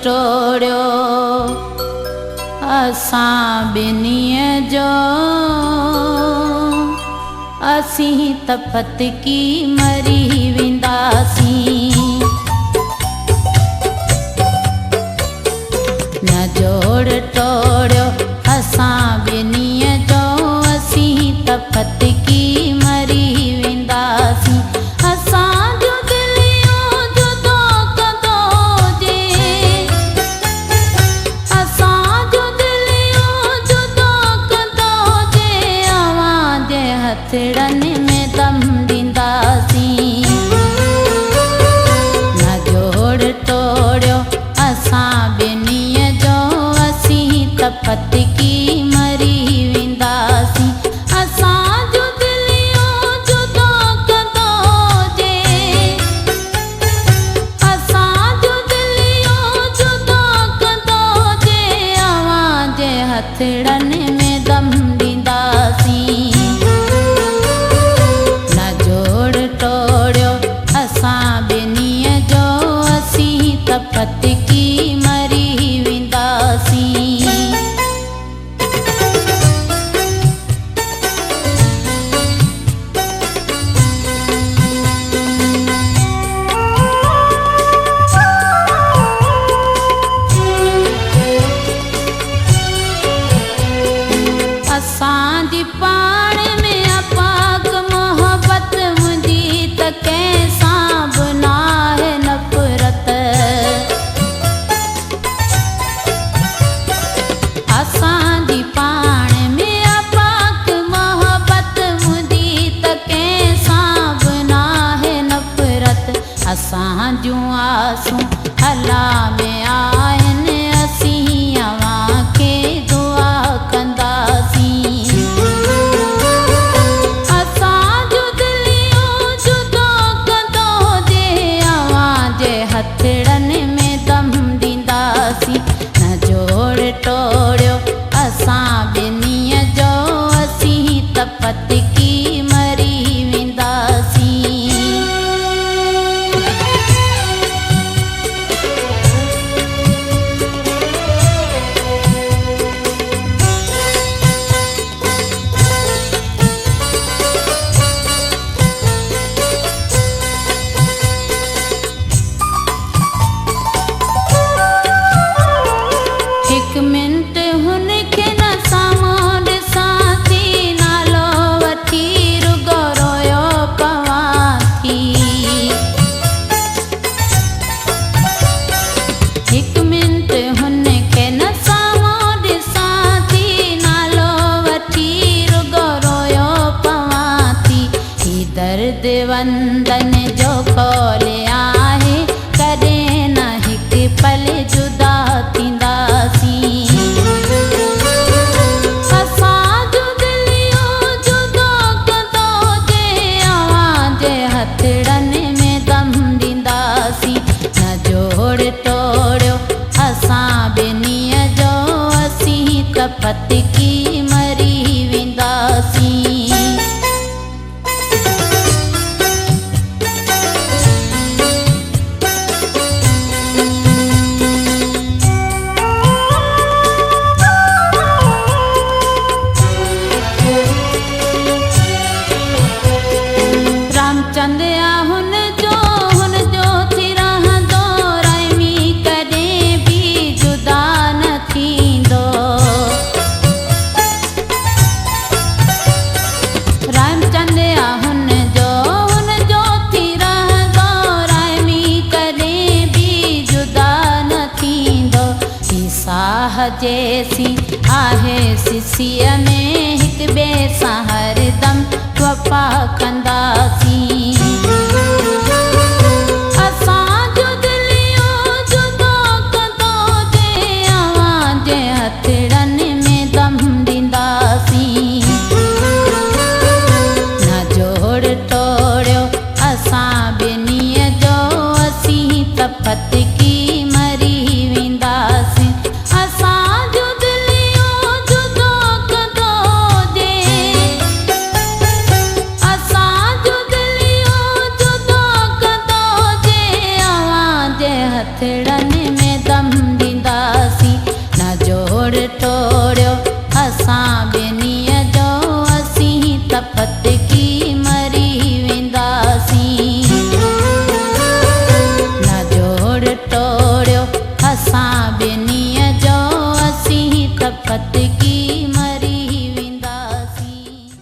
टोड़ियो असां ॿिन्हीअ जो असीं त फतकी मरी वेंदासीं। न जोड़ टोड़ियो असां ॿिन्हीअ जो असीं त फतकी मरी वेंदासीं। असांजो दिलियूं जुदो कंदो जे असांजो दिलियूं जुदो कंदो जे अवां जे हथड़नि में दम ॾींदासीं। न जोड़ टोड़ियो असां ॿिन्हीअ जो असीं त फतकी मरी वेंदासीं। असांजो दिलियूं जुदो कंदो जे असांजो दिलियूं जुदो कंदो जे अवां जे हथड़नि में दम ॾींदासीं। न जोड़ टोड़ियो असां ॿिन्हीअ जो असीं त फतकी मरी वेंदासीं। असांजी पाण में अपाक मोहब्बत मुंहिंजी त कंहिंसां बि नाहे नफ़रत। असांजी पाण में अपाक मोहब्बत मुंहिंजी त कंहिंसां बि नाहे नफ़रत। असां जूं आसूं अल्लाह में आहिनि असीं अवां खे दुआ कंदासीं। असांजो दिलियूं जुदो कंदो जे अवां जे हथड़नि में दम ॾींदासीं। न जोड़ टोड़ियो असां ॿिन्हीअ जो असीं त फतकी मरी वेंदासीं। हिकु मिंट हुनखे न साम्हूं ॾिसां थी नालो वठी रुगो रोयो पवां थी। हिकु मिंट हुनखे न साम्हूं ॾिसां थी नालो वठी रुगो रोयो पवां थी। ही दर्द वंदन जो कौल आहे कॾहिं न हिकु पल जुदा थींदासीं। असांजो दिलियूं जुदो कंदो जे अवां जे हथड़नि में दम ॾींदासीं। न जोड़ टोड़ियो असां ॿिन्हीअ जो असीं त फतकी मरी वेंदासीं। रामचंद हुन जो थी रहंदो रैमी कॾहिं बि जुदा न थींदो। रामचंद हुन जो थी रहंदो रैमी कॾहिं बि जुदा न थींदो। ही साह जैसी आहे सिसीअ में हिक ॿिए सां हरदम वफ़ा कंदासीं।